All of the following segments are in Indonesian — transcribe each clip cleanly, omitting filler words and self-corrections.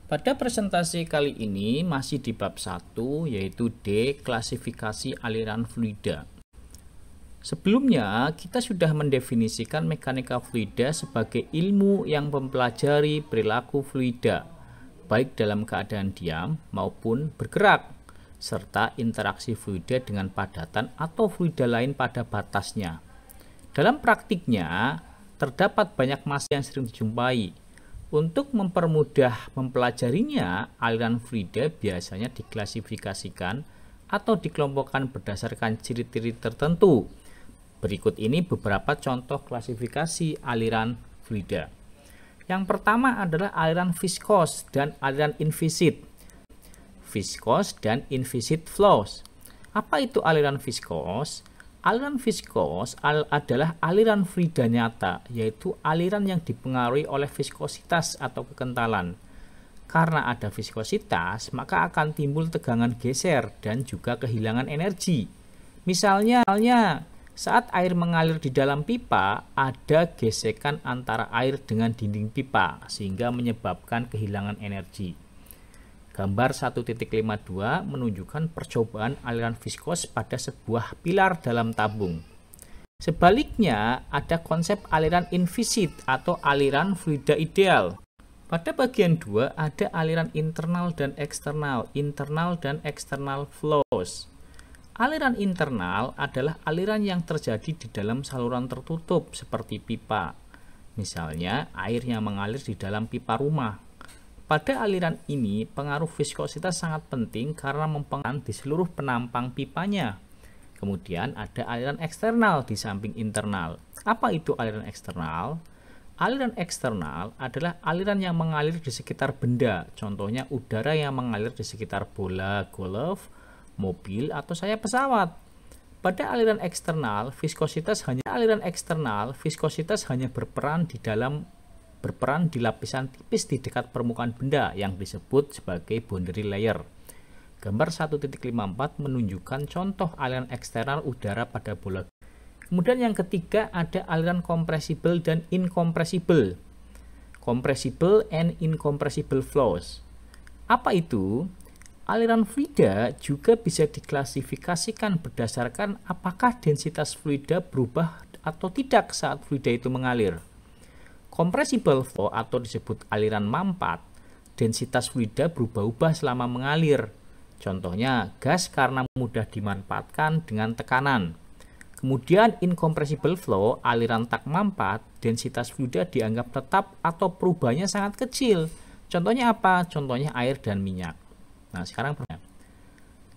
Pada presentasi kali ini masih di bab 1, yaitu D, klasifikasi aliran fluida. Sebelumnya, kita sudah mendefinisikan mekanika fluida sebagai ilmu yang mempelajari perilaku fluida, baik dalam keadaan diam maupun bergerak, serta interaksi fluida dengan padatan atau fluida lain pada batasnya. Dalam praktiknya, terdapat banyak masalah yang sering dijumpai. Untuk mempermudah mempelajarinya, aliran fluida biasanya diklasifikasikan atau dikelompokkan berdasarkan ciri-ciri tertentu. Berikut ini beberapa contoh klasifikasi aliran fluida. Yang pertama adalah aliran viskos dan aliran invisit. Viskos dan invisit flows. Apa itu aliran viskos? Aliran viskos adalah aliran fluida nyata, yaitu aliran yang dipengaruhi oleh viskositas atau kekentalan. Karena ada viskositas, maka akan timbul tegangan geser dan juga kehilangan energi. Misalnya, saat air mengalir di dalam pipa, ada gesekan antara air dengan dinding pipa, sehingga menyebabkan kehilangan energi. Gambar 1.52 menunjukkan percobaan aliran viskos pada sebuah pilar dalam tabung. Sebaliknya, ada konsep aliran invisit atau aliran fluida ideal. Pada bagian 2 ada aliran internal dan external flows. Aliran internal adalah aliran yang terjadi di dalam saluran tertutup seperti pipa. Misalnya, air yang mengalir di dalam pipa rumah. Pada aliran ini, pengaruh viskositas sangat penting karena mempengaruhi di seluruh penampang pipanya. Kemudian ada aliran eksternal di samping internal. Apa itu aliran eksternal? Aliran eksternal adalah aliran yang mengalir di sekitar benda, contohnya udara yang mengalir di sekitar bola golf, mobil, atau sayap pesawat. Pada aliran eksternal, viskositas hanya berperan di lapisan tipis di dekat permukaan benda yang disebut sebagai boundary layer. Gambar 1.54 menunjukkan contoh aliran eksternal udara pada bola. Kemudian yang ketiga ada aliran compressible dan incompressible. Compressible and incompressible flows. Apa itu? Aliran fluida juga bisa diklasifikasikan berdasarkan apakah densitas fluida berubah atau tidak saat fluida itu mengalir. Compressible flow atau disebut aliran mampat, densitas fluida berubah-ubah selama mengalir. Contohnya, gas karena mudah dimanfaatkan dengan tekanan. Kemudian incompressible flow, aliran tak mampat, densitas fluida dianggap tetap atau perubahannya sangat kecil. Contohnya apa? Contohnya air dan minyak. Nah, sekarang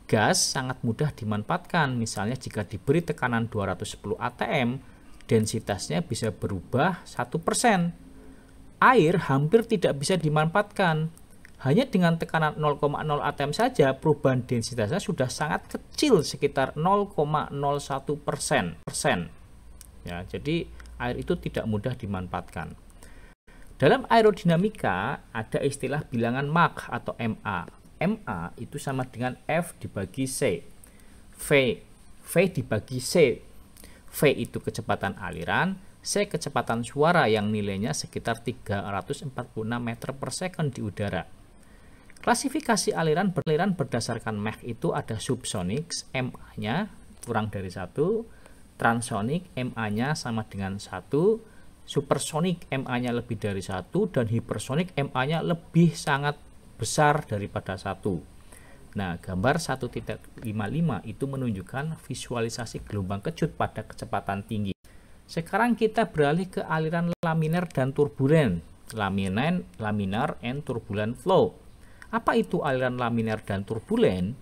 gas sangat mudah dimanfaatkan. Misalnya jika diberi tekanan 210 atm, densitasnya bisa berubah 1%. Air hampir tidak bisa dimanfaatkan. Hanya dengan tekanan 0,0 atm saja, perubahan densitasnya sudah sangat kecil, sekitar 0,01%. Ya, jadi air itu tidak mudah dimanfaatkan. Dalam aerodinamika ada istilah bilangan Mach atau MA. MA itu sama dengan F dibagi C. V dibagi C. V itu kecepatan aliran, C kecepatan suara yang nilainya sekitar 346 meter per second di udara. Klasifikasi aliran berdasarkan Mach itu ada subsonic, MA-nya kurang dari 1, transonic, MA-nya sama dengan 1, supersonic, MA-nya lebih dari 1, dan hypersonic, MA-nya lebih sangat besar daripada 1. Nah, gambar 1.55 itu menunjukkan visualisasi gelombang kejut pada kecepatan tinggi. Sekarang kita beralih ke aliran laminar dan turbulen. Laminar and turbulent flow. Apa itu aliran laminar dan turbulen?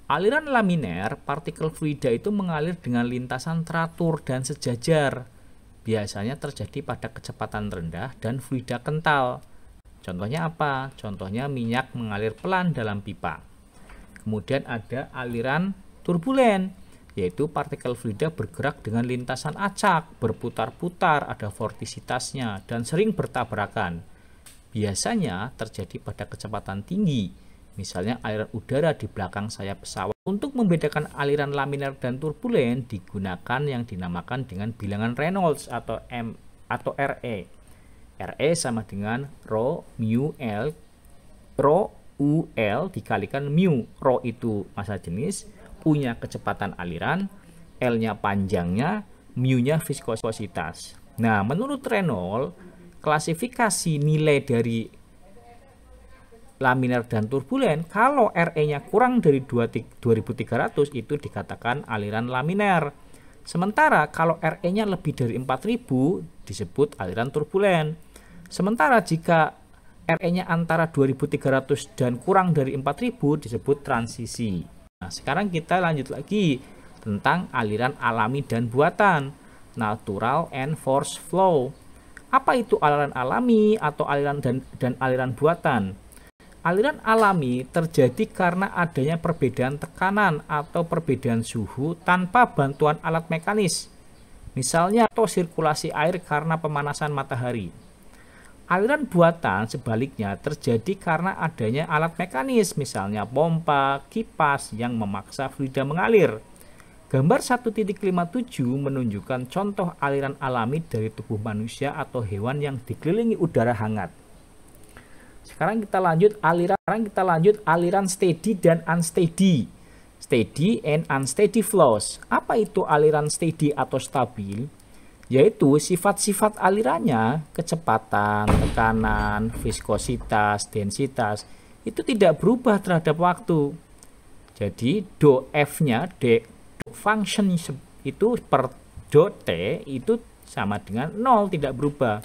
Aliran laminar, partikel fluida itu mengalir dengan lintasan teratur dan sejajar. Biasanya terjadi pada kecepatan rendah dan fluida kental. Contohnya apa? Contohnya minyak mengalir pelan dalam pipa. Kemudian ada aliran turbulen, yaitu partikel fluida bergerak dengan lintasan acak, berputar-putar, ada vortisitasnya, dan sering bertabrakan. Biasanya terjadi pada kecepatan tinggi, misalnya aliran udara di belakang sayap pesawat. Untuk membedakan aliran laminar dan turbulen digunakan yang dinamakan dengan bilangan Reynolds atau RE. RE sama dengan rho mu L Rho UL dikalikan mu. Rho itu massa jenis, U-nya kecepatan aliran, L-nya panjangnya, mu-nya viskositas. Nah, menurut Reynolds, klasifikasi nilai dari laminar dan turbulen, kalau Re-nya kurang dari 2300 itu dikatakan aliran laminar. Sementara kalau Re-nya lebih dari 4000 disebut aliran turbulen. Sementara jika Re-nya antara 2300 dan kurang dari 4000 disebut transisi. Nah, sekarang kita lanjut lagi tentang aliran alami dan buatan, natural and forced flow. Apa itu aliran alami atau aliran dan aliran buatan? Aliran alami terjadi karena adanya perbedaan tekanan atau perbedaan suhu tanpa bantuan alat mekanis. Misalnya atau sirkulasi air karena pemanasan matahari. Aliran buatan sebaliknya terjadi karena adanya alat mekanis, misalnya pompa, kipas yang memaksa fluida mengalir. Gambar 1.57 menunjukkan contoh aliran alami dari tubuh manusia atau hewan yang dikelilingi udara hangat. Sekarang kita lanjut aliran steady dan unsteady. Steady and unsteady flows. Apa itu aliran steady atau stabil? Yaitu sifat-sifat alirannya, kecepatan, tekanan, viskositas, densitas, itu tidak berubah terhadap waktu. Jadi do F-nya, function itu per do T itu sama dengan 0, tidak berubah.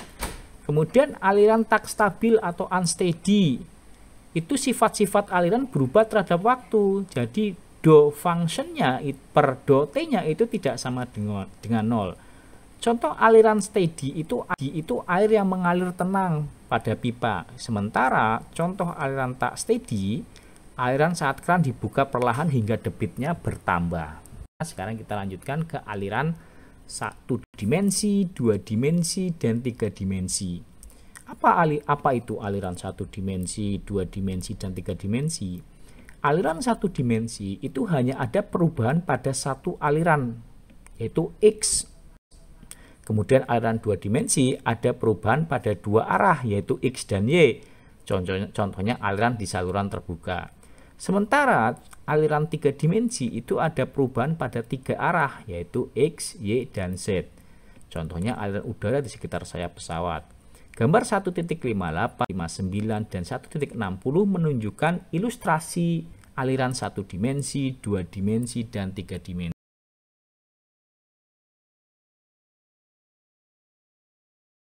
Kemudian aliran tak stabil atau unsteady, itu sifat-sifat aliran berubah terhadap waktu. Jadi do functionnya per do T-nya itu tidak sama dengan 0. Contoh aliran steady itu air yang mengalir tenang pada pipa. Sementara contoh aliran tak steady, aliran saat keran dibuka perlahan hingga debitnya bertambah. Nah, sekarang kita lanjutkan ke aliran 1 dimensi, 2 dimensi, dan 3 dimensi. Apa itu aliran 1 dimensi, 2 dimensi, dan 3 dimensi? Aliran 1 dimensi itu hanya ada perubahan pada satu aliran, yaitu X. Kemudian aliran 2 dimensi ada perubahan pada dua arah, yaitu X dan Y. Contohnya aliran di saluran terbuka. Sementara aliran 3 dimensi itu ada perubahan pada 3 arah, yaitu X, Y, dan Z. Contohnya aliran udara di sekitar sayap pesawat. Gambar 1.58, 59, dan 1.60 menunjukkan ilustrasi aliran 1 dimensi, 2 dimensi, dan 3 dimensi.